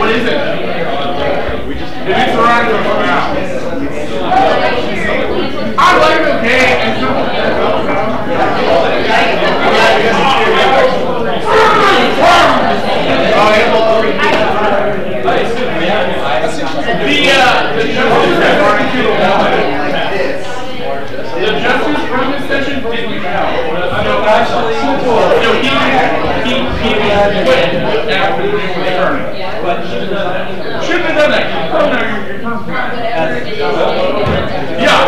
What is it? If it's around, it'll come out. I like it okay. The Justice Permit session didn't count. So actually, he quit after the return. But should have done that. Oh no, your turn's back. Yeah.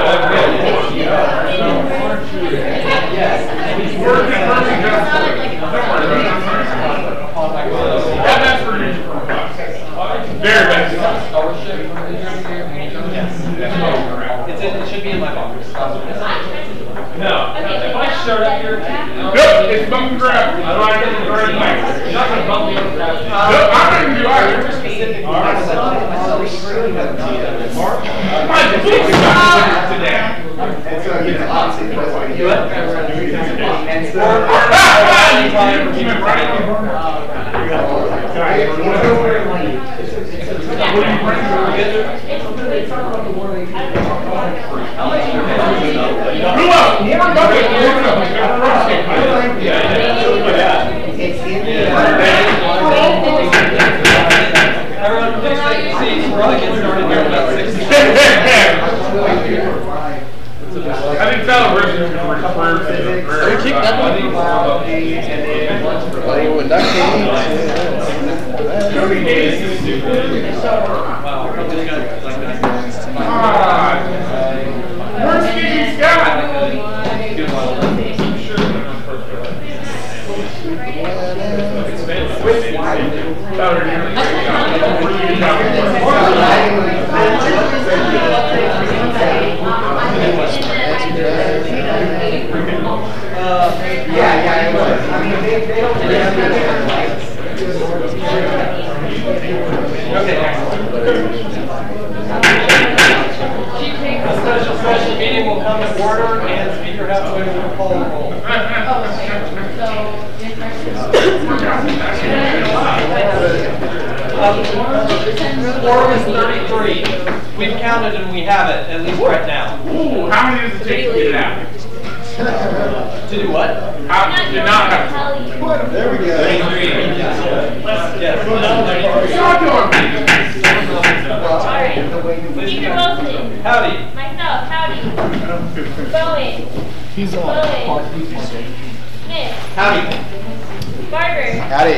We're confirming justice. Don't worry about it. That's for you. Very bad. It should be in my box. No. If I start up here, nope, it's bump and grab. I don't like it. You're not going to bump me or grab me. Nope, I'm not going to do either. My big today. I didn't tell him we're keep that one. Where's Stevie Scott? Yeah, it was. I mean, they don't a special meeting will come to order and speaker has to wait for the poll roll. Quorum is 33. We've counted and we have it, at least right now. Ooh, how many does it take to get it out? To do what? How to not have There we go. 33. Yes. Alright. Speaker Wilson. Howdy. Myself, howdy. Bowen. He's on. Smith. Howdy. Barber. Howdy.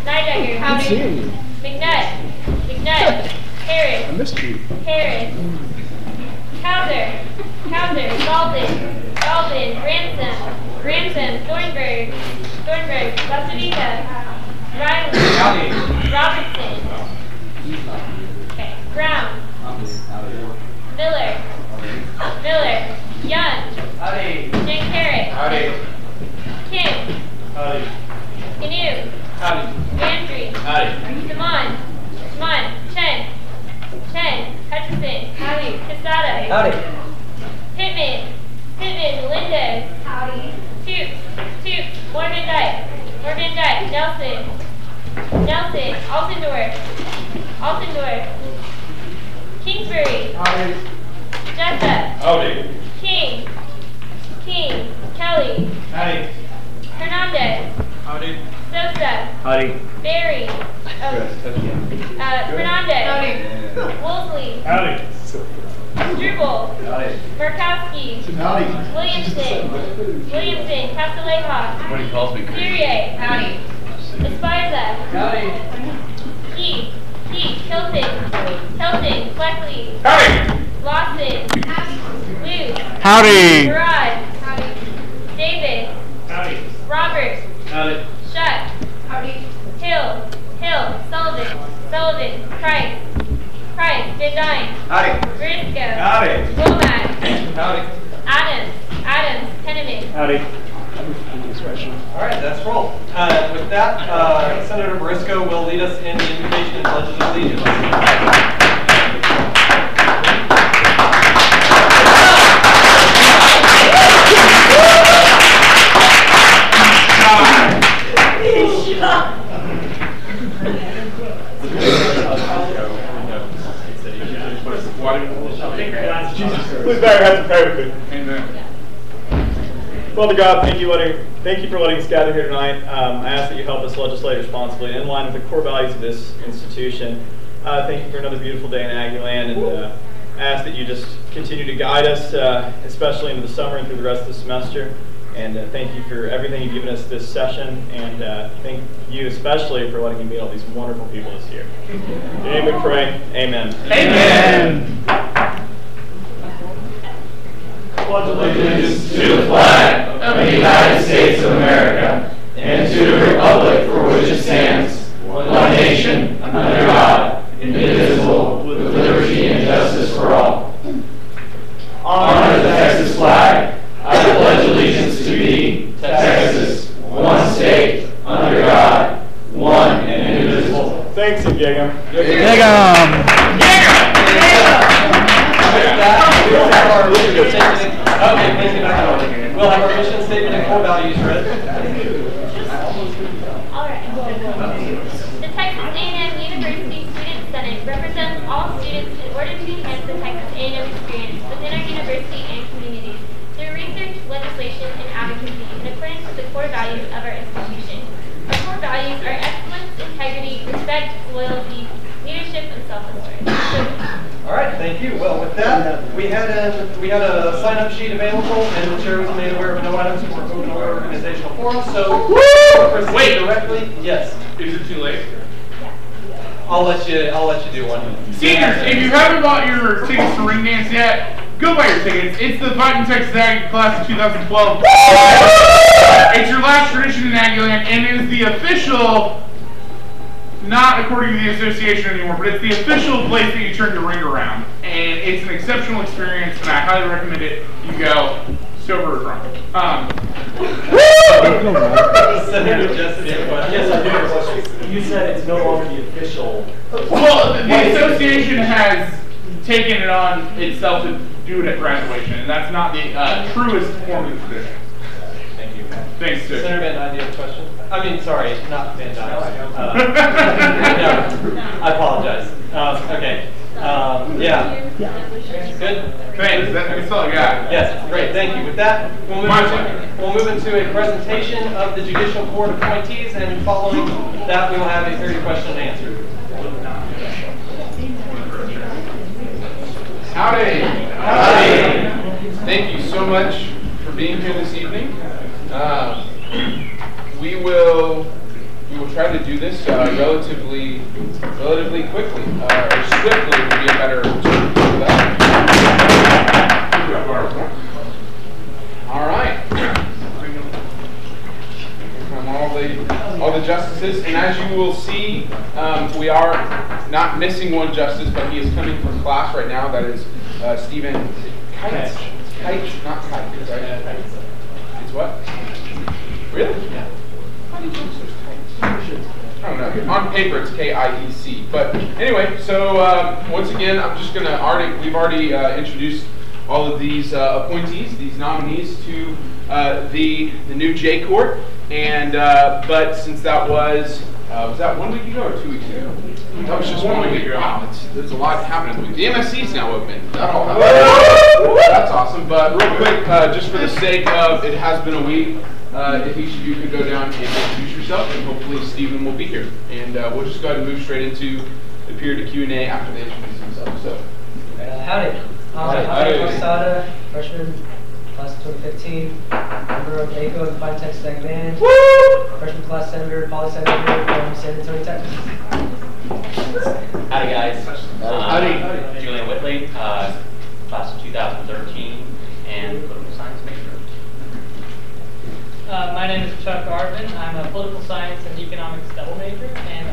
Nidegger. Howdy. Seeing you. McNutt. Harris. I missed you. Harris. Hauser. Galvin. Ransom. Thornburg. Basadita. Riley. Howdy. Robertson. Okay. Brown. Miller. Young. Howdy. Jake Harris. Howdy. Kim. Howdy. Canoe. Howdy. Gantry. Howdy. Simon. Chen. Hutchison. Howdy. Casada. Howdy. Pittman. Melendez. Howdy. Toot. More Van Dyke. Nelson. Altendorf. Kingsbury. Howdy. Jessup. Howdy. King. Kelly. Howdy. Hernandez. Howdy. Sosa. Howdy. Berry. Fernandez. Howdy. Wolseley. Howdy. Struble. Howdy. Murkowski. Howdy. Williamson. Castilleja. Nobody calls me crazy. Fourier. Howdy. Esparza. Howdy. Heath. Hilton. Fleckley. Howdy. Lawson. Luke. Howdy. Barrage. Davis. Howdy. Roberts. Howdy. Shutt. Hill. Sullivan. Price. Van Dyne. Howdy. Briscoe. Howdy. Womack. Howdy. Adams. Penniman. Howdy. All right, that's roll. With that, Senator Briscoe will lead us in the invocation and pledge of allegiance. Please bow your heads and pray with me. Amen. Father God, thank you for letting us gather here tonight. I ask that you help us legislate responsibly and in line with the core values of this institution. Thank you for another beautiful day in Aggieland, and I ask that you just continue to guide us, especially into the summer and through the rest of the semester. And thank you for everything you've given us this session, and thank you especially for letting me meet all these wonderful people this year. In your name we pray, amen. Amen. Pledge allegiance to the flag of the United States of America and to the republic for which it stands, one nation, under God, indivisible, with liberty and justice for all. Honor the Texas flag. I pledge allegiance to thee, Texas, one state, under God, one and indivisible. Thanks, and Gigam. We'll have our mission statement and core values read. All right. The Texas A&M University Student Senate represents all students in order to enhance the Texas A&M experience within our university and communities through research, legislation, and advocacy in accordance with the core values of our institution. Our core values are excellence, integrity, respect, loyalty, leadership, and self-assurance. All right, thank you. Well, with that, we had a sign-up sheet available, and the chair was made aware of no items for open organizational forum. So, Wait directly. Yes. Is it too late? I'll let you do one. Seniors, if you haven't bought your tickets to Ring Dance yet, go buy your tickets. It's the Fighting Texas Aggie class of 2012. It's your last tradition in Aggieland, and it is the official, not according to the association anymore, but it's the official place that you turn your ring around. And it's an exceptional experience, and I highly recommend it. You go sober or drunk. Yes, I do. You said it's no longer the official. Well, the association has taken it on itself to do it at graduation, and that's not the truest form of tradition. Thank you. Thanks, sir. Senator Van Dyne, do you have a question? I mean, sorry, not Van Dyne. No, I apologize. Okay. Yeah. Good? Thanks. That's all I got. Yes, great. Thank you. With that, we'll move into a presentation of the Judicial Court appointees, and following that, we will have a period of question and answer. Howdy. Howdy. Thank you so much for being here this evening. We will try to do this relatively quickly, or swiftly would be a better term for that. All right. From all the justices, and as you will see, we are not missing one justice, but he is coming from class right now. That is Stephen Kites. Kites, not Kites, right? It's what? Really? Yeah. How do you pronounce those Kites? I don't know. On paper, it's K-I-E-C. But anyway, so once again, I'm just going to we've already introduced all of these appointees, these nominees to the new J Court. And but since that was that 1 week ago or 2 weeks ago? That was just 1 week ago. Wow, there's a lot happening. The MSC's now open. That all happened. That's awesome. But real quick, just for the sake of it has been a week, if each of you could go down and introduce yourself, and hopefully Stephen will be here. And we'll just go ahead and move straight into the period of Q&A after they introduce themselves. So, howdy. I'm Posada, freshman, class of 2015, member of ACO and Fighting Texas Ag Band, freshman class senator, Poli Senator from San Antonio, Texas. Howdy, guys. Howdy. Julian Whitley, class of 2013, and political science major. My name is Chuck Arvin. I'm a political science and economics double major and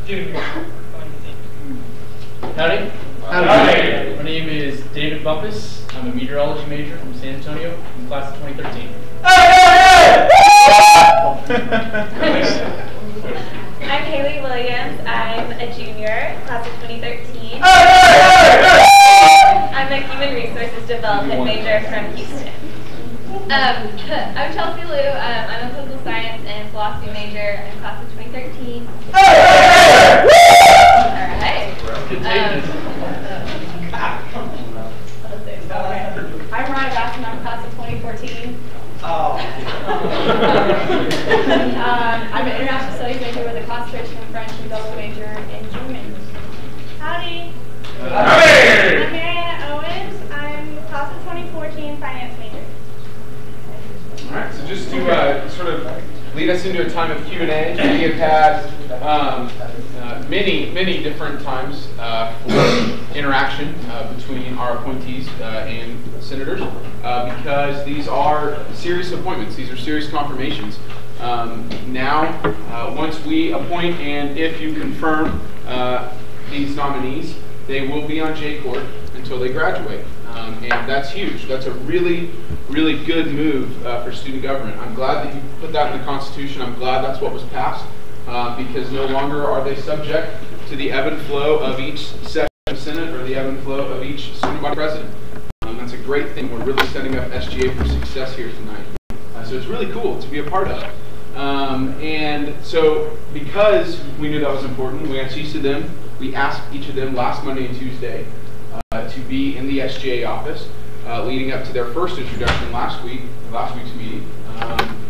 junior going to the team. Howdy. Howdy. My name is David Bumpus. I'm a meteorology major from San Antonio in class of 2013. I'm Haley Williams. I'm a junior, class of 2013. I'm a human resources development major from Houston. I'm Chelsea Liu. I'm a political science and philosophy major in class of 2013. All right. French and double major in German. Howdy. I'm Mariana Owens. I'm class of 2014 finance major. All right, so just to sort of lead us into a time of Q&A, we have had many different times for interaction between our appointees and senators because these are serious appointments. These are serious confirmations. Now, once we appoint and if you confirm these nominees, they will be on J-Court until they graduate. And that's huge. That's a really good move for student government. I'm glad that you put that in the Constitution. I'm glad that's what was passed because no longer are they subject to the ebb and flow of each session of the Senate or the ebb and flow of each student body president. That's a great thing. We're really setting up SGA for success here tonight. So it's really cool to be a part of. And so because we knew that was important, we asked each of them last Monday and Tuesday to be in the SGA office, leading up to their first introduction last week's meeting.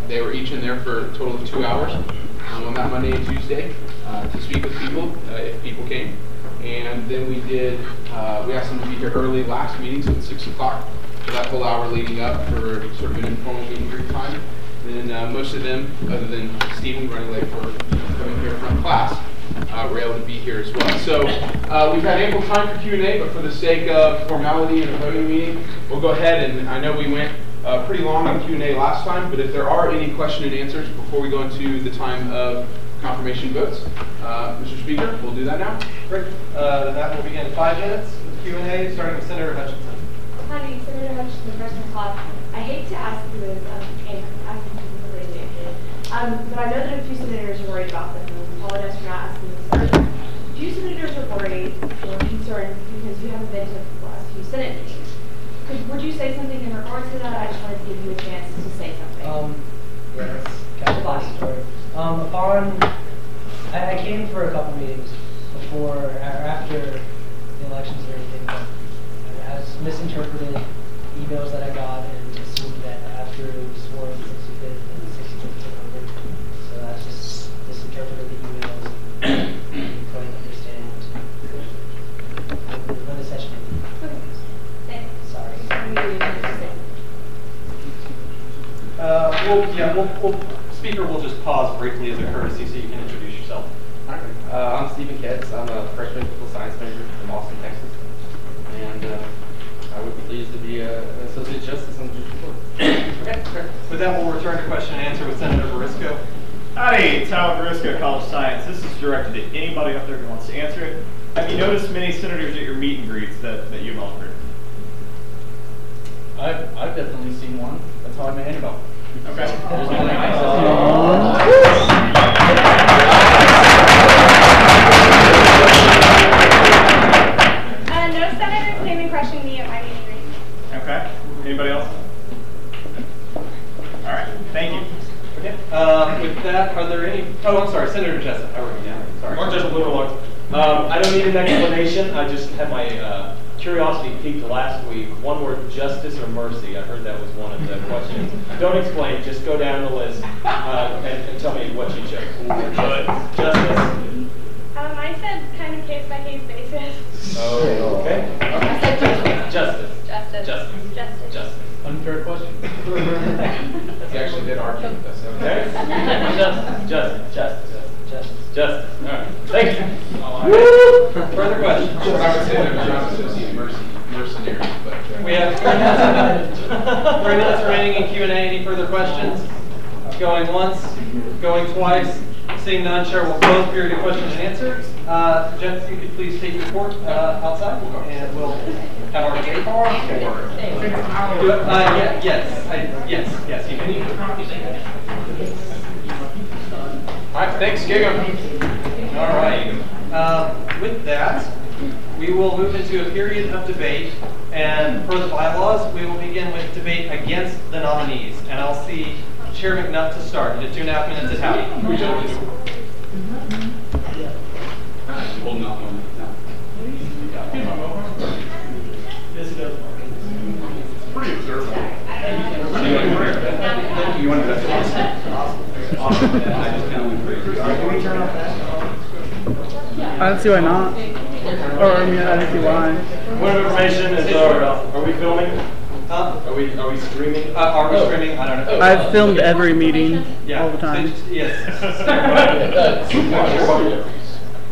They were each in there for a total of 2 hours on that Monday and Tuesday to speak with people, if people came. And then we asked them to be here early last meeting, so at 6 o'clock, for that whole hour leading up for sort of an informal meeting group time. And most of them, other than Stephen running late for coming here from class, were able to be here as well. So we've had ample time for Q&A, but for the sake of formality and a voting meeting, we'll go ahead and I know we went pretty long on Q&A last time, but if there are any question and answers before we go into the time of confirmation votes, Mr. Speaker, we'll do that now. Great. That will begin 5 minutes with Q&A, starting with Senator Hutchinson. Hi, Senator Hutchinson, freshman class. I hate to ask you this, but I know that a few senators are worried about this, and I apologize for not asking this first. A few senators are worried or concerned because you haven't been to the last few Senate meetings. Would you say something in regards to that? I just wanted to give you a chance to say something. Yes, kind of a story. I came for a couple meetings before or after the elections and everything, but I was misinterpreted emails that I got and assumed that after it was sworn 65th and 65th took over. So I just misinterpreted the emails and couldn't understand when the session ended. Thanks. Sorry. Speaker will just pause briefly as a courtesy so you can introduce yourself. I'm Stephen Ketz. I'm a freshman political science major from Austin, Texas. And I would be pleased to be an associate justice on the district court. Okay, great. With that, we'll return to question and answer with Senator Barisco. Howdy, Tyler Barisco, College of Science. This is directed to anybody up there who wants to answer it. Have you noticed many senators at your meet and greets that you've offered? I've definitely seen one. That's how I met Annabelle. Okay. There's no No senators came and questioned me at my meeting greet. Okay. Anybody else? All right. Thank you. Okay. With that, are there any? Oh, I'm sorry, Senator Jessup. I wrote you down. Sorry. Or just a little one. I don't need an explanation. I just had my curiosity peaked last week. One word, justice or mercy. I heard that was one of the questions. Don't explain. Just go down the list and tell me what you chose. Justice. I said kind of case-by-case basis. Oh, okay. I said justice. Justice. Justice. Justice. Justice. Justice. Unfair question. He actually did argue with us. Okay. Justice. Justice. Justice. Justice. Justice. All right. Thank you. Further questions? I would say they're not associate mercenaries, but We have 3 minutes remaining in Q&A. Any further questions? Going once, going twice. Seeing none, Chair will close period of questions and answers. Jeff, if you could please take your report outside, and we'll have our J bar. Yes, you can. all right, thanks, Gigam. All right. With that, we will move into a period of debate, and per the bylaws, we will begin with debate against the nominees. And I'll see Chair McNutt to start. You have 2.5 minutes at Howdy. We don't do Well, no. Pretty observant. You want to awesome. I just kind of went crazy. Can we turn off that? I don't see why not. Or, I mean, I don't see why. Point of information is, are we filming? Huh? Are we streaming? Are we streaming? I don't know. I've filmed every meeting all the time. Yes.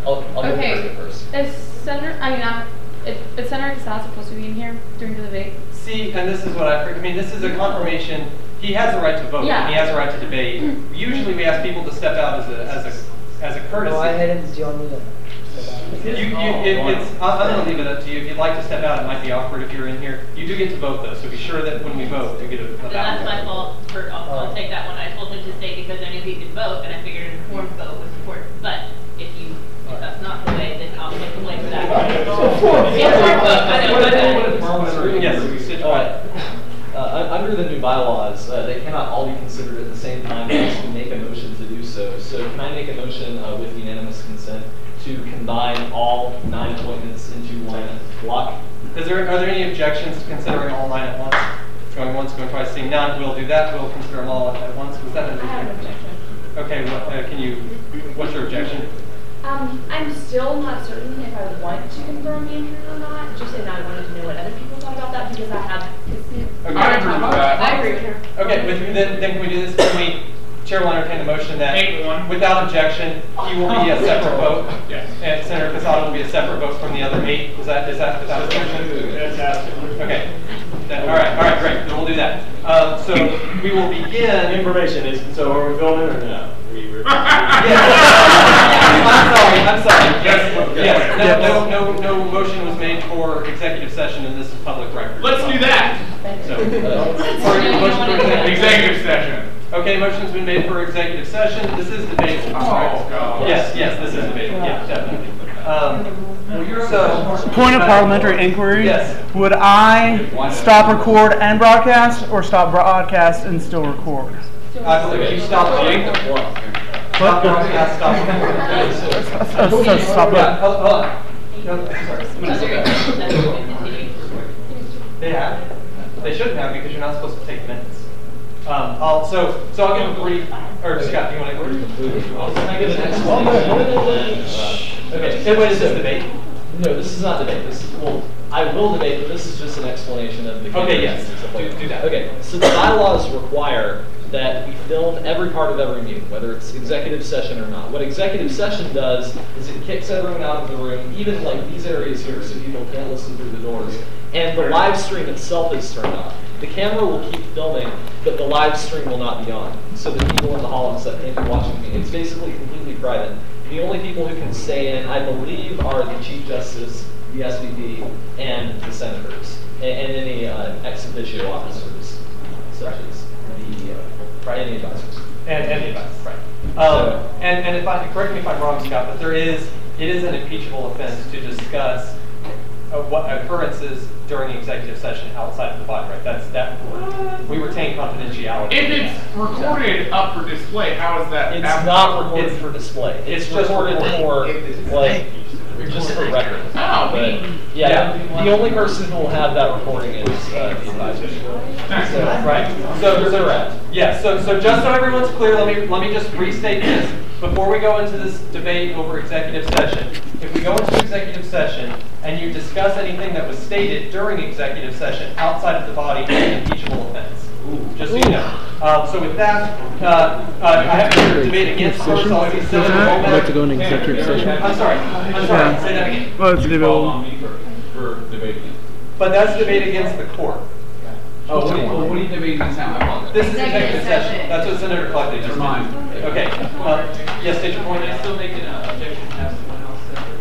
Okay. Is Senator? I mean, is Senator Casada supposed to be in here during the debate? See, and this is what I mean. This is a confirmation. He has the right to vote. Yeah. And he has the right to debate. Usually, we ask people to step out as a courtesy. Go ahead and do you want me to? I'm going to leave it up to you. If you'd like to step out, it might be awkward if you're in here. You do get to vote, though, so be sure that when we vote, you get a ballot. That's my fault. I'll take that one. I told him to stay because I knew he could vote, and I figured an informed vote was important. But if that's not the way, then I'll take the blame for that. Under the new bylaws, they cannot all be considered at the same time unless we make a motion to do so. So can I make a motion with unanimous consent to combine all 9 appointments into one block? Are there any objections to considering all 9 at once? Going once, going twice, seeing none, we'll do that. We'll consider them all at once. Was that an objection? Okay, what's your objection? I'm still not certain if I want to confirm Andrew or not. Just and I wanted to know what other people thought about that because I have. Okay. I agree with that. I agree with her. Okay, then can we do this? Chair will entertain a motion that, without objection, he will be a separate vote. Yes. And Senator Casada will be a separate vote from the other 8. Is that without objection? Fantastic. Okay. All right, great. Then we'll do that. So we will begin. Information is, so are we filming or no? I'm sorry. Yes. No motion was made for executive session, and this is public record. Let's do that. So, executive session. Okay, motion's been made for executive session. This is debatable. Oh, God. Yes, this is debatable. Yeah, definitely. Point of parliamentary inquiry. Yes. Would I stop record and broadcast, or stop broadcast and still record? I believe you stop Stop broadcast, stop. Hold on. They have. They shouldn't have because you're not supposed to take minutes. So I'll give a brief. Or Scott, do you want to go? Can I give an explanation? Okay. Wait, is this debate? No, this is not debate. I will debate, but this is just an explanation of the. Okay. Yes. Do that. Okay. So the bylaws require that we film every part of every meeting, whether it's executive session or not. What executive session does is it kicks everyone out of the room, even like these areas here, so people can't listen through the doors. And the live stream itself is turned off. The camera will keep filming, but the live stream will not be on. So the people in the hall and stuff can't be watching me. It's basically completely private. The only people who can stay in, I believe, are the Chief Justice, the SVP, and the senators, and any ex officio officers, such as any advisors. And the advisors, right. And correct me if I'm wrong, Scott, but it is an impeachable offense to discuss what occurrences during executive session outside of the body, right? We retain confidentiality. If it's recorded up for display, how is that? It's not recorded for display. It's recorded for just for record. Oh, but the only person who will have that recording is the advisor. Right. So just so everyone's clear, let me just restate this. Before we go into this debate over executive session, if we go into executive session and you discuss anything that was stated during executive session outside of the body, it's an impeachable offense. Just so you know. So with that, I have to debate against first. I'll see Senator Gomez. I'd like to go into executive session. I'm sorry. Say that again. Well, it's on me for debating. But that's debate against the court. Oh, what are you debating against now? I apologize. This is executive session. That's what Senator Clark did. Never mind. Okay. Yes, state your point. Can I still make an objection to have someone else separate?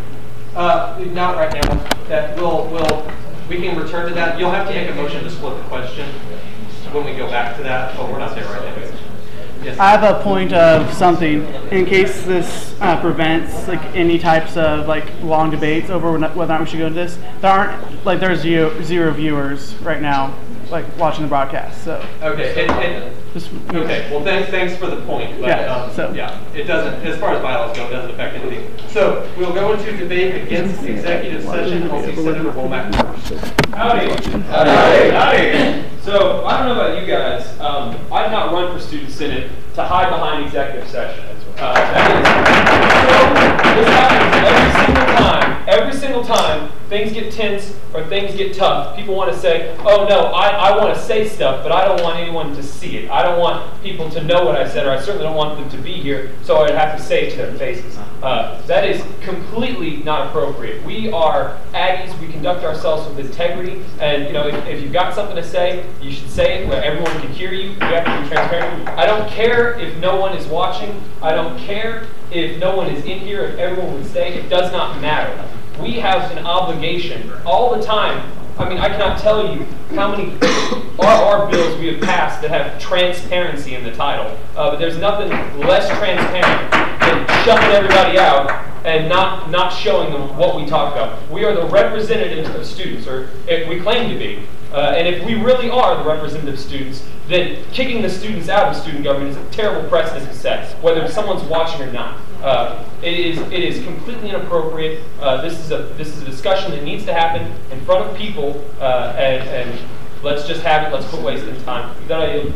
Not right now. That we can return to that. You'll have to make a motion to split the question when we go back to that, but we're not there right now. Yes. I have a point of something in case this prevents like any types of like long debates over whether or not we should go into this. There's zero viewers right now like watching the broadcast. So okay. Okay. Well, thanks for the point. But, it doesn't, as far as bylaws go, it doesn't affect anything. So we'll go into debate against executive session. I'll see Senator Womack first. Howdy. So I don't know about you guys. I've not run for student senate to hide behind executive session. So this happens every single things get tense or things get tough, people want to say, oh no, I want to say stuff, but I don't want anyone to see it. I don't want people to know what I said, or I certainly don't want them to be here, so I would have to say it to their faces. That is completely not appropriate. We are Aggies. We conduct ourselves with integrity, and if you've got something to say, you should say it where everyone can hear you. You have to be transparent. I don't care if no one is watching. I don't care if no one is in here, if everyone would stay. It does not matter. We have an obligation all the time. I mean, I cannot tell you how many RR bills we have passed that have transparency in the title. But there's nothing less transparent than shutting everybody out and not showing them what we talk about. We are the representatives of students, or if we claim to be. And if we really are the representative students, then kicking the students out of student government is a terrible precedent to set, whether someone's watching or not. It is completely inappropriate. This is a discussion that needs to happen in front of people, and let's just have it. Let's quit wasting time. Is that ideal?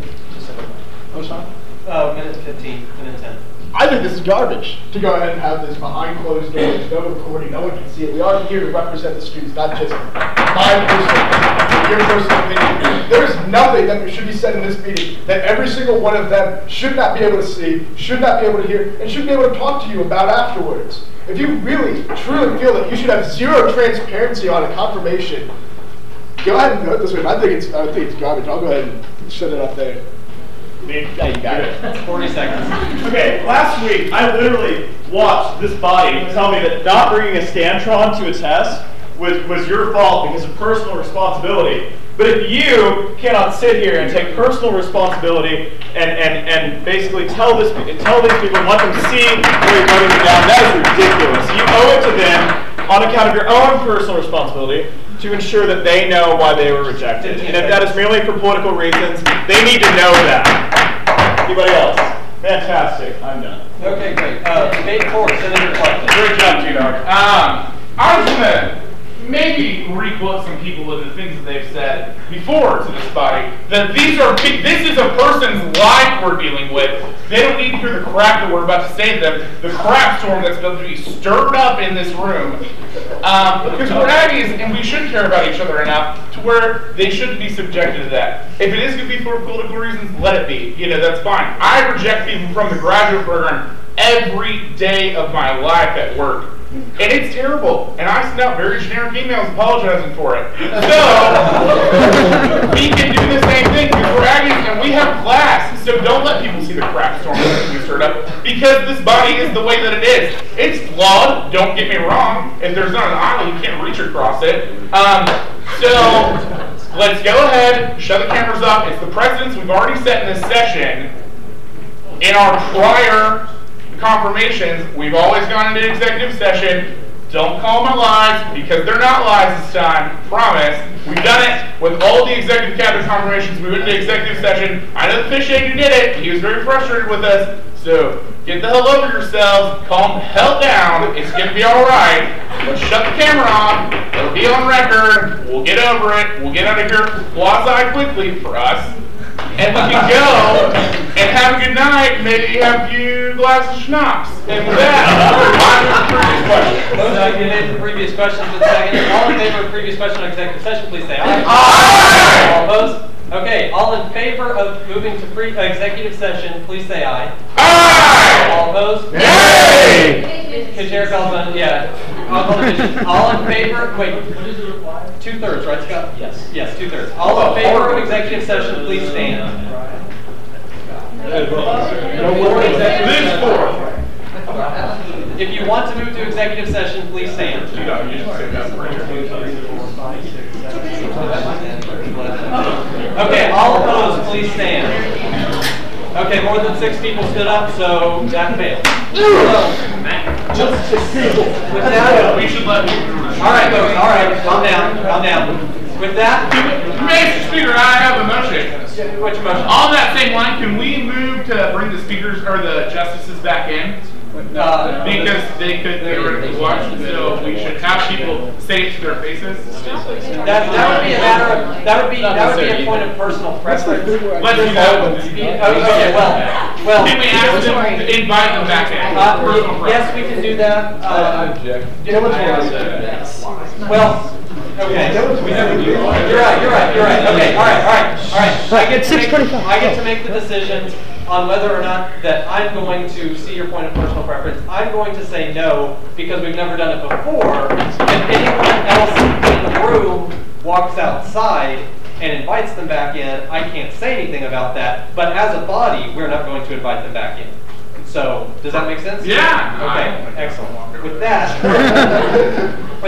Minute 15, minute 10. I think this is garbage to go ahead and have this behind closed doors, no recording, no one can see it. We are here to represent the students, not just my personal, your personal opinion. There's nothing that should be said in this meeting that every single one of them should not be able to see, should not be able to hear, and should be able to talk to you about afterwards. If you really, truly feel that you should have zero transparency on a confirmation, go ahead and vote this way. I think it's garbage. I'll go ahead and shut it up there. Yeah, you got it. 40 seconds. Okay, last week I literally watched this body tell me that not bringing a Scantron to a test was your fault because of personal responsibility. But if you cannot sit here and take personal responsibility and basically tell these people and let them see where you're voting them down, that is ridiculous. You owe it to them on account of your own personal responsibility to ensure that they know why they were rejected. And if that is merely for political reasons, they need to know that. Anybody else? Fantastic. I'm done. Okay, great. Debate 4, Senator Clark. Great job, G-Dog. I was going to maybe re-quote some people with the things that they've said before to this body, that this is a person's life we're dealing with. They don't need to hear the crap that we're about to say to them, the crap storm that's about to be stirred up in this room. Because we're Aggies and we should care about each other enough to where they shouldn't be subjected to that. If it is going to be for political reasons, let it be. That's fine. I reject people from the graduate program every day of my life at work. And it's terrible. And I send out very generic emails apologizing for it. So, we can do the same thing because we're Aggies and we have class. So don't let people see the crap storm that's being stirred up because this body is the way that it is. It's flawed, don't get me wrong. If there's not an aisle, you can't reach across it. So, let's go ahead, shut the cameras off. It's the precedents we've already set in this session. In our prior confirmations, we've always gone into executive session. Don't call them lies because they're not lies this time. Promise. We've done it with all the executive cabinet confirmations. We went into executive session. I know the fish agent did it. He was very frustrated with us. So get the hell over yourselves. Calm the hell down. It's going to be all right. Let's shut the camera off. It'll be on record. We'll get over it. We'll get out of here quasi quickly for us. And we can go and have a good night, maybe have a few glasses of schnapps. And with that, Those of you made the previous questions in a second. All in favor of previous question on executive session, please say aye. Aye! All opposed? Okay, all in favor of moving to executive session, please say aye. Aye! All opposed? Nay! Chair Feldman, yeah. All in favor? Wait, what is it required? 2/3, right, Scott? Yes. Yes, 2/3. All in favor of executive session, please stand. This four. If you want to move to executive session, please stand. Okay, all opposed, please stand. Okay, more than 6 people stood up, so that failed. Just 6 people. With that, we should let people. All right, folks. All right, calm down. Calm down. With that, Mr. Speaker, I have a motion. Which motion? On that same line, can we move to bring the speakers or the justices back in? Because they could theoretically watch, so we should have people say it to their faces. That would be a matter of, that would be a point of personal preference. Let's do that. Okay, well. Can we ask them to invite them back in? Yes, we can do that. Well, okay. You're right. Okay, all right. I get to make the decisions on whether or not that I'm going to see your point of personal preference. I'm going to say no because we've never done it before. If anyone else in the room walks outside and invites them back in, I can't say anything about that. But as a body, we're not going to invite them back in. So, does that make sense? Yeah. Okay, excellent. With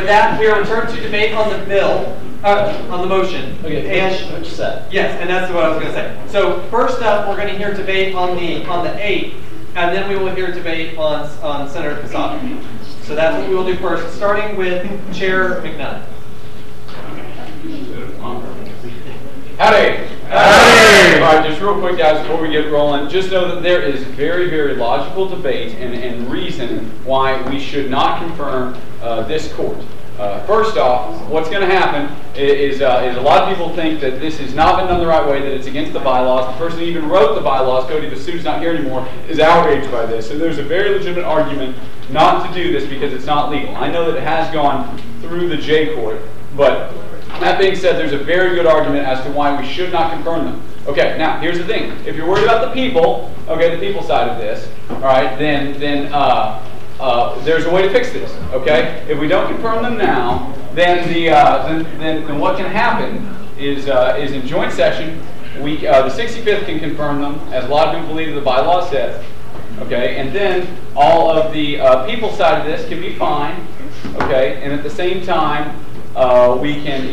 that, we are returned to debate on the bill, on the motion. Okay, which set? Yes, and that's what I was going to say. So, first up, we're going to hear debate on the 8th, and then we will hear debate on Senator Casada. So that's what we will do first, starting with Chair McNutt. Howdy. Howdy. All right, just real quick, guys, before we get rolling, just know that there is very, very logical debate and reason why we should not confirm this court. First off, what's going to happen is a lot of people think that this has not been done the right way, that it's against the bylaws. The person who even wrote the bylaws, Cody Basu's not here anymore, is outraged by this. So there's a very legitimate argument not to do this because it's not legal. I know that it has gone through the J court, but that being said, there's a very good argument as to why we should not confirm them. Okay, now here's the thing. If you're worried about the people, okay, the people side of this, all right, then there's a way to fix this. Okay, if we don't confirm them now, then then what can happen is in joint session, the 65th can confirm them, as a lot of people believe the bylaw says. Okay, and then all of the people side of this can be fine. Okay, and at the same time, we can,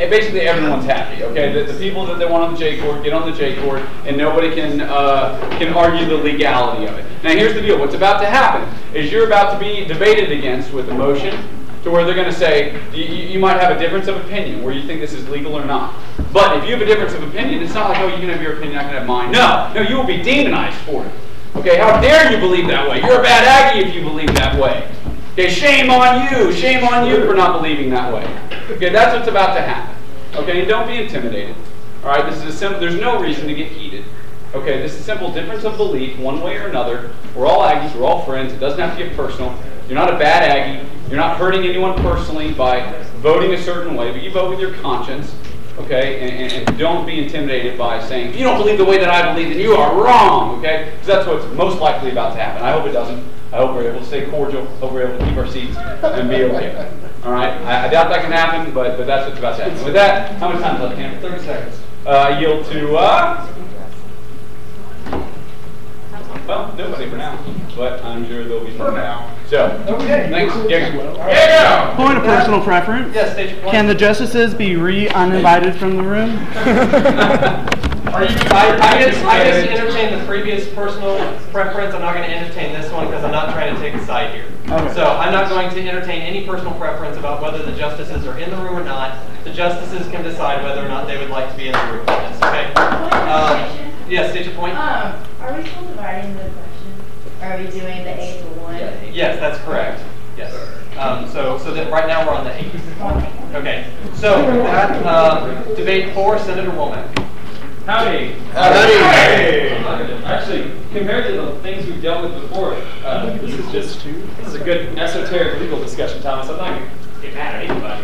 basically everyone's happy, okay? The people that they want on the J court get on the J court, and nobody can argue the legality of it. Now here's the deal, what's about to happen is you're about to be debated against with a motion to where they're going to say, you might have a difference of opinion where you think this is legal or not. But if you have a difference of opinion, it's not like, oh, you can have your opinion, I can have mine. No, you will be demonized for it. Okay, how dare you believe that way? You're a bad Aggie if you believe that way. Okay, shame on you for not believing that way. Okay, that's what's about to happen. Okay, and don't be intimidated. All right, this is a simple, there's no reason to get heated. Okay, this is a simple difference of belief, one way or another. We're all Aggies, we're all friends, it doesn't have to get personal. You're not a bad Aggie, you're not hurting anyone personally by voting a certain way, but you vote with your conscience. Okay, and don't be intimidated by saying, if you don't believe the way that I believe, then you are wrong, okay? Because that's what's most likely about to happen. I hope it doesn't. I hope we're able to stay cordial, hope we're able to keep our seats and be okay. All right, I doubt that can happen, but that's what's about to happen. With that, how much time left, Cam? 30 seconds. I yield to, well, nobody for now, but I'm sure there'll be some now. So, okay. Thanks. Yeah. Point of personal preference. Yes, stage one. Can the justices be uninvited from the room? I just entertained the previous personal preference. I'm not going to entertain this one because I'm not trying to take a side here. Okay. So I'm not going to entertain any personal preference about whether the justices are in the room or not. The justices can decide whether or not they would like to be in the room. Okay. Yes, state your point. Are we still dividing the questions? Are we doing the 8 to 1? Yes, that's correct. Yes. So that right now we're on the 8th. Okay. So with that, debate 4, Senator Womack. Howdy. Howdy. Actually, compared to the things we've dealt with before, this is a good esoteric legal discussion, Thomas. I'm not going to get mad at anybody.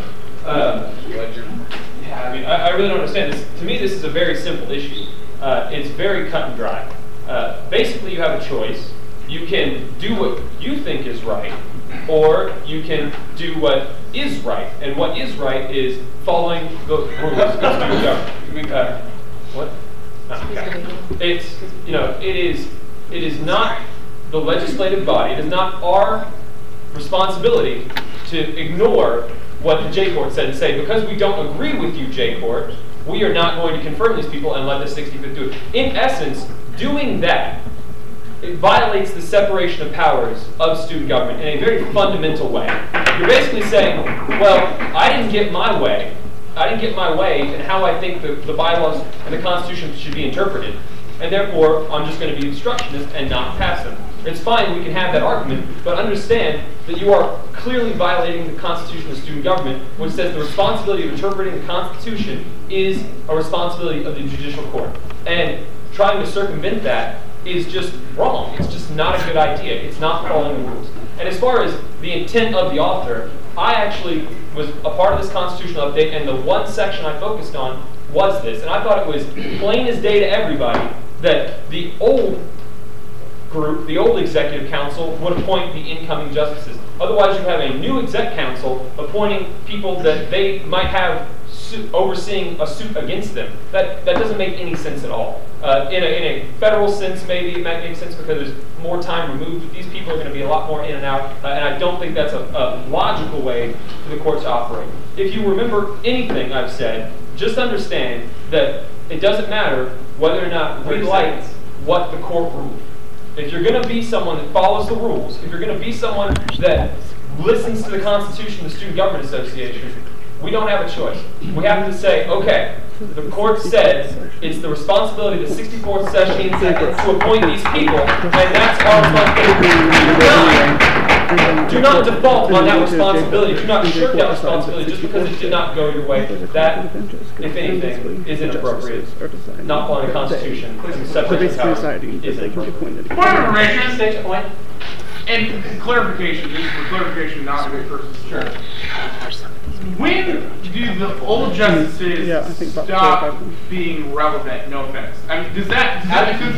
Yeah, I mean, I really don't understand this. To me, this is a very simple issue. It's very cut and dry. Basically, you have a choice. You can do what you think is right, or you can do what is right. And what is right is following the rules of the government. What? Okay. It's, it is not the legislative body, it is not our responsibility to ignore what the J Court said and say, because we don't agree with you, J Court, we are not going to confirm these people and let the 65th do it. In essence, doing that, it violates the separation of powers of student government in a very fundamental way. You're basically saying, well, I didn't get my way. I didn't get my way in how I think the bylaws and the Constitution should be interpreted, and therefore I'm just going to be obstructionist and not pass them. It's fine, we can have that argument, but understand that you are clearly violating the Constitution of student government, which says the responsibility of interpreting the Constitution is a responsibility of the judicial court. And trying to circumvent that is just wrong. It's just not a good idea. It's not following the rules. And as far as the intent of the author, I actually was a part of this constitutional update, and the one section I focused on was this. And I thought it was plain as day to everybody that the old group, the old executive council, would appoint the incoming justices. Otherwise, you have a new exec council appointing people that they might have overseeing a suit against them. That doesn't make any sense at all. In a federal sense, maybe it might make sense because there's more time removed. These people are going to be a lot more in and out, and I don't think that's a logical way for the court to operate. If you remember anything I've said, just understand that it doesn't matter whether or not we like what the court ruled. If you're going to be someone that follows the rules, if you're going to be someone that listens to the Constitution of the Student Government Association, we don't have a choice. We have to say, okay, the court said it's the responsibility of the 64th session to appoint these people, and that's our responsibility. Do not default on that responsibility. Do not shirk that responsibility just because it did not go your way. That, if anything, is inappropriate. Not following the Constitution. Separation of powers is inappropriate. Point of information. Stage point. And clarification, just for clarification, not a person. Sure. When do the old justices stop being relevant? No offense. I mean, does that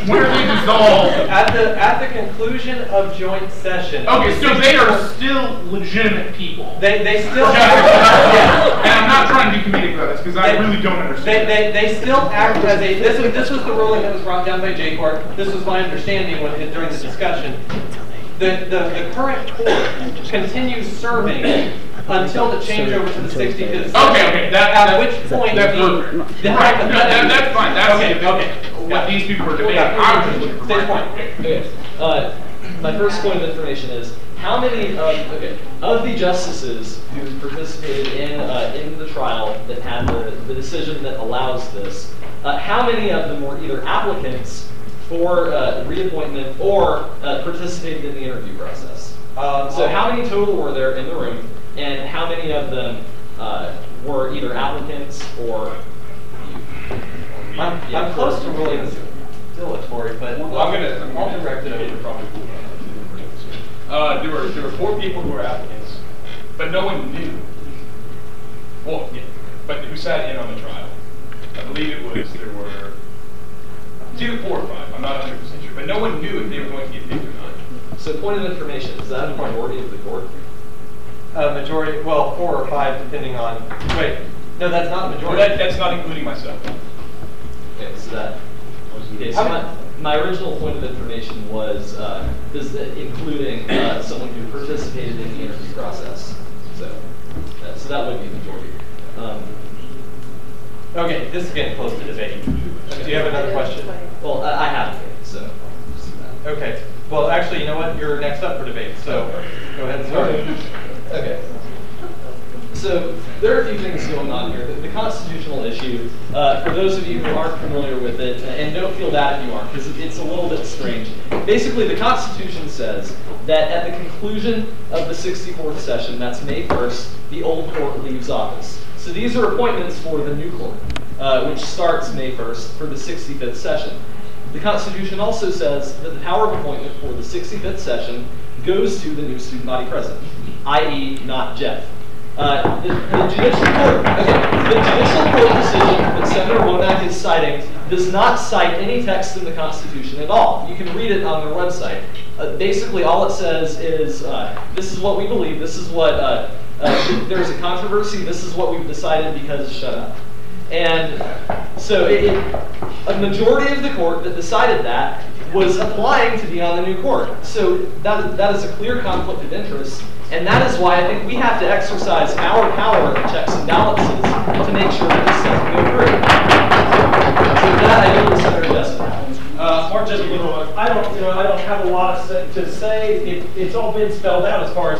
when are they dissolved? At the conclusion of joint session. Okay, so they are still legitimate people. They still. Yes. And I'm not trying to be comedic about this because I really don't understand. They still act as a. This was the ruling that was brought down by J-Court. This was my understanding during the discussion. The current court continues serving until the changeover to the 65th. Okay. At which point that's perfect. Right. That's fine. That's okay. What these people are debating. I was just looking for my point. My first point of information is how many of the justices who participated in the trial that had the decision that allows this, how many of them were either applicants for reappointment or participated in the interview process? So how many total were there in the room, and how many of them were either applicants or? I'm close to ruling dilatory, but I'll direct it over probably. There were 4 people who were applicants, but no one knew. Well, yeah, but who sat in on the trial? I believe there were 2, 4, or 5. I'm not 100% sure, but no one knew if they were going to get picked or not. So, point of information: is that a minority of the court? Majority. Well, 4 or 5, depending on. Wait, no, that's not a majority. Well, that's not including myself. Okay, so that. Okay, so my original point of information was including someone who participated in the interview process. So that would be the majority. Okay, this is getting close to debate. Do you have another question? Well, I have it, so. Okay. Well, actually, you know what? You're next up for debate, so go ahead and start. Okay. So there are a few things going on here. The constitutional issue, for those of you who aren't familiar with it, and don't feel bad if you aren't, because it's a little bit strange. Basically, the Constitution says that at the conclusion of the 64th session, that's May 1st, the old court leaves office. So these are appointments for the new court, which starts May 1st for the 65th session. The Constitution also says that the power of appointment for the 65th session goes to the new student body president, i.e. not Jeff. The judicial court decision that Senator Womack is citing does not cite any text in the Constitution at all. You can read it on their website. Basically, all it says is, this is what we believe, this is what, there's a controversy, this is what we've decided because shut up. And so a majority of the court that decided that was applying to be on the new court. So that is a clear conflict of interest. And that is why I think we have to exercise our power of checks and balances to make sure that this doesn't go through. So with that, I go to Senator Jessup. Mark Jessup, I don't have a lot to say. It's all been spelled out as far as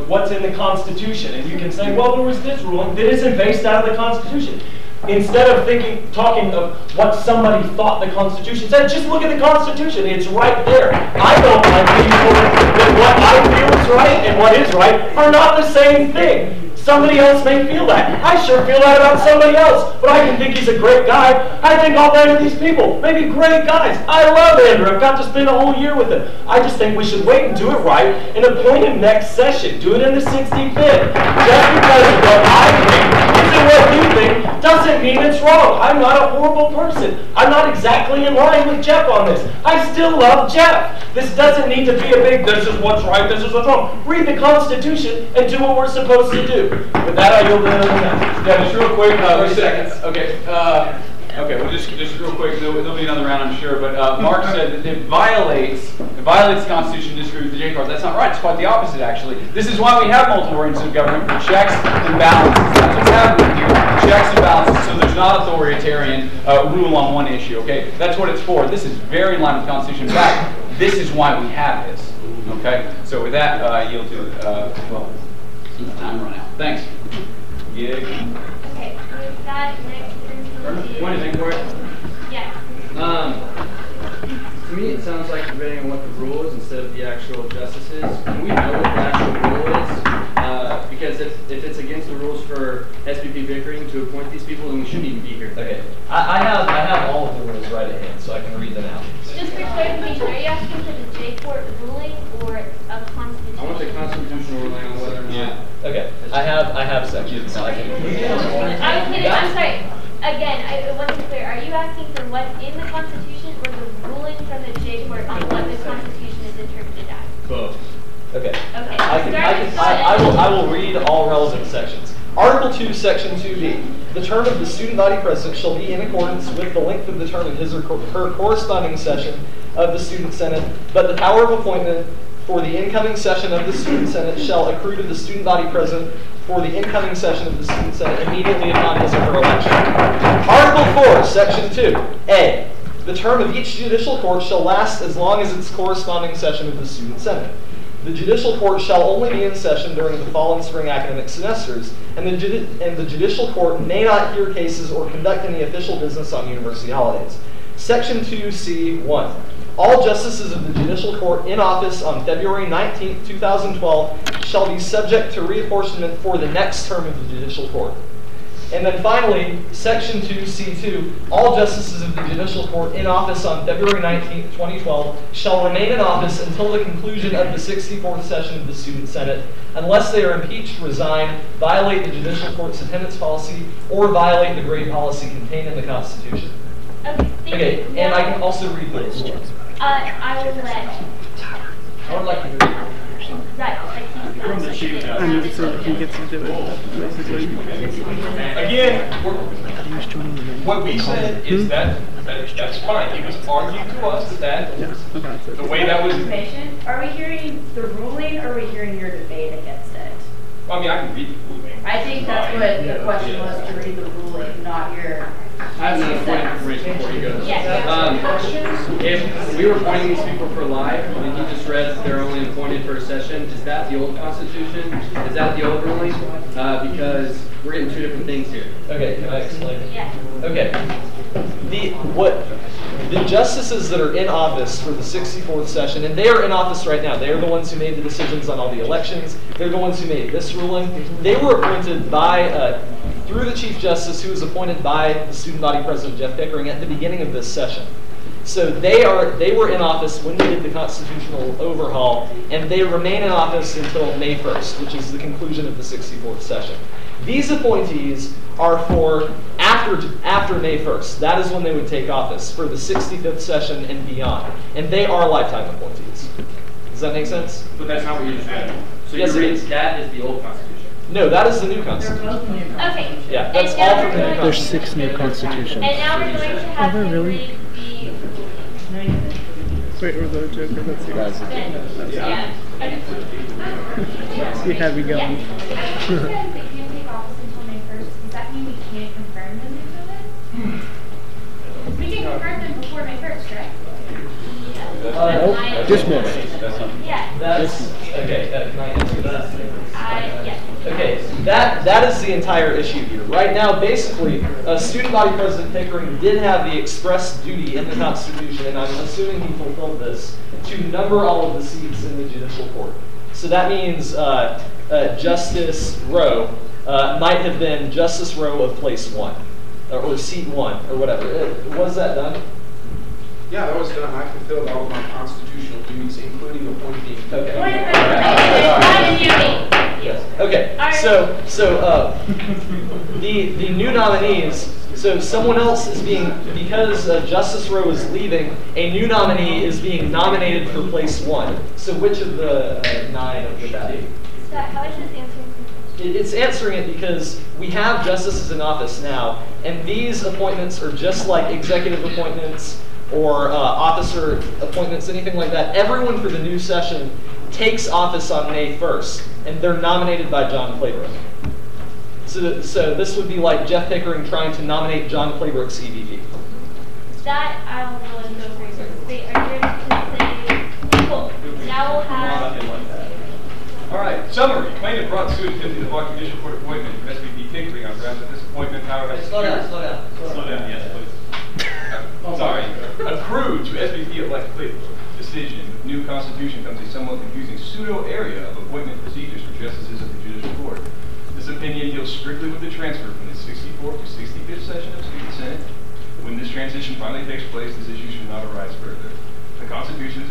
what's in the Constitution, and you can say, well, there was this ruling that isn't based out of the Constitution. Instead of talking of what somebody thought the Constitution said, just look at the Constitution. It's right there. I don't like being told that what I feel is right and what is right are not the same thing. Somebody else may feel that. I sure feel that about somebody else. But I can think he's a great guy. I think all that of these people may be great guys. I love Andrew. I've got to spend a whole year with him. I just think we should wait and do it right and appoint him next session. Do it in the 65th. Just because of what I think isn't what you think doesn't mean it's wrong. I'm not a horrible person. I'm not exactly in line with Jeff on this. I still love Jeff. This doesn't need to be a big, this is what's right, this is what's wrong. Read the Constitution and do what we're supposed to do. With that, I yield the next. Yeah, just real quick. 30 seconds. Okay. Okay. Well, just real quick. There'll be another round, I'm sure. But Mark said that it violates the Constitution to disagree with the J card. That's not right. It's quite the opposite, actually. This is why we have multiple branches of government for checks and balances. That's what's happening here. Checks and balances. So there's not authoritarian rule on one issue. Okay. That's what it's for. This is very in line with the Constitution. In fact, this is why we have this. Okay. So with that, I yield to well. Time run out. Thanks. Yeah. Okay, with that, next person Want to think for it? Yes. To me, it sounds like debating on what the rule is instead of the actual justices. Can we know what the actual rule is? Because if it's against the rules for SPP bickering to appoint these people, then we shouldn't even be here. Okay. I have all of the rules right at hand, so I can read them out. Just for clarification, are you asking for the J-Court ruling or a constitution? I want the constitutional ruling on whether or not. Yeah. Okay. I have sections. I can. I was kidding. I'm sorry. Again, it wasn't clear. Are you asking for what's in the Constitution or the ruling from the J-Court on what the Constitution is interpreted as? Both. Okay. Okay. I will read all relevant sections. Article 2, Section 2B. The term of the student body president shall be in accordance with the length of the term of his or her corresponding session of the student senate, but the power of appointment for the incoming session of the student senate shall accrue to the student body president for the incoming session of the student senate immediately upon his or her election. Article 4, Section 2. A. The term of each judicial court shall last as long as its corresponding session of the student senate. The judicial court shall only be in session during the fall and spring academic semesters, and the judicial court may not hear cases or conduct any official business on university holidays. Section 2C1. All justices of the judicial court in office on February 19, 2012 shall be subject to reapportionment for the next term of the judicial court. And then finally, Section 2C2, all justices of the judicial court in office on February 19, 2012 shall remain in office until the conclusion of the 64th session of the student senate, unless they are impeached, resign, violate the judicial court's attendance policy, or violate the grade policy contained in the Constitution. Okay, and I can also read those. I will let. I would like to read. Right, and so he gets to do it, basically. Again, what we said is that that's fine. It was argued to us that the way that was. Are we hearing the ruling or are we hearing your debate against it? I mean, I can read the ruling. I think that's what the question was, to read the ruling, not your. I have another point of information before you go. If we were appointing these people for life, and you just read they're only appointed for a session, is that the old Constitution? Is that the old ruling? Because we're getting two different things here. Okay, can I explain? Yeah. Okay. The justices that are in office for the 64th session, and they are in office right now, they are the ones who made the decisions on all the elections, they're the ones who made this ruling. They were appointed by, through the Chief Justice, who was appointed by the student body president, Jeff Pickering, at the beginning of this session. So they were in office when we did the constitutional overhaul, and they remain in office until May 1st, which is the conclusion of the 64th session. These appointees are for after May 1st. That is when they would take office for the 65th session and beyond. And they are lifetime appointees. Does that make sense? But that's not what you just said. So yes, you're reading that is the old Constitution. No, that is the new Constitution. Okay. Yeah, that's all from the new Constitution. There's 6 new constitutions. And now we're going to have to read the. Wait, or the Joker, that's you guys. Yeah. You have me going. Yeah. If you said they can't take office until May 1st, does that mean we can't confirm them until then? We can confirm them before May 1st, correct? Nope, dismissed. Yeah. That's, okay, can I answer that? Yes. Okay, that is the entire issue here. Right now, basically, Student Body President Pickering did have the express duty in the Constitution, and I'm assuming he fulfilled this, to number all of the seats in the judicial court. So that means Justice Rowe might have been Justice Rowe of place 1, or seat 1, or whatever. Was that done? Yeah, that was done. I fulfilled all of my constitutional duties, including appointing. Okay. Yes. Okay. So the new nominees. So someone else is being, because Justice Rowe is leaving, a new nominee is being nominated for place 1. So which of the 9 would that be? So how is this answering? It's answering it because we have justices in office now, and these appointments are just like executive appointments or officer appointments, anything like that. Everyone for the new session takes office on May 1st, and they're nominated by John Claybrook. So this would be like Jeff Pickering trying to nominate John Claybrook's EVP. That I'll go and go for you. Wait, are you ready to say, cool, now we'll have... All right, summary. Plaintiff brought suit against the Milwaukee District Court appointment of SVP Pickering on grounds that this appointment, however, Slow down, yes, please. Sorry. Accrued to SVP-elect Claybrook. Decision. New Constitution comes a somewhat confusing pseudo-area of appointment procedures for justices of the Judicial Court. This opinion deals strictly with the transfer from the 64th to 65th session of Student Senate. When this transition finally takes place, this issue should not arise further. The Constitution is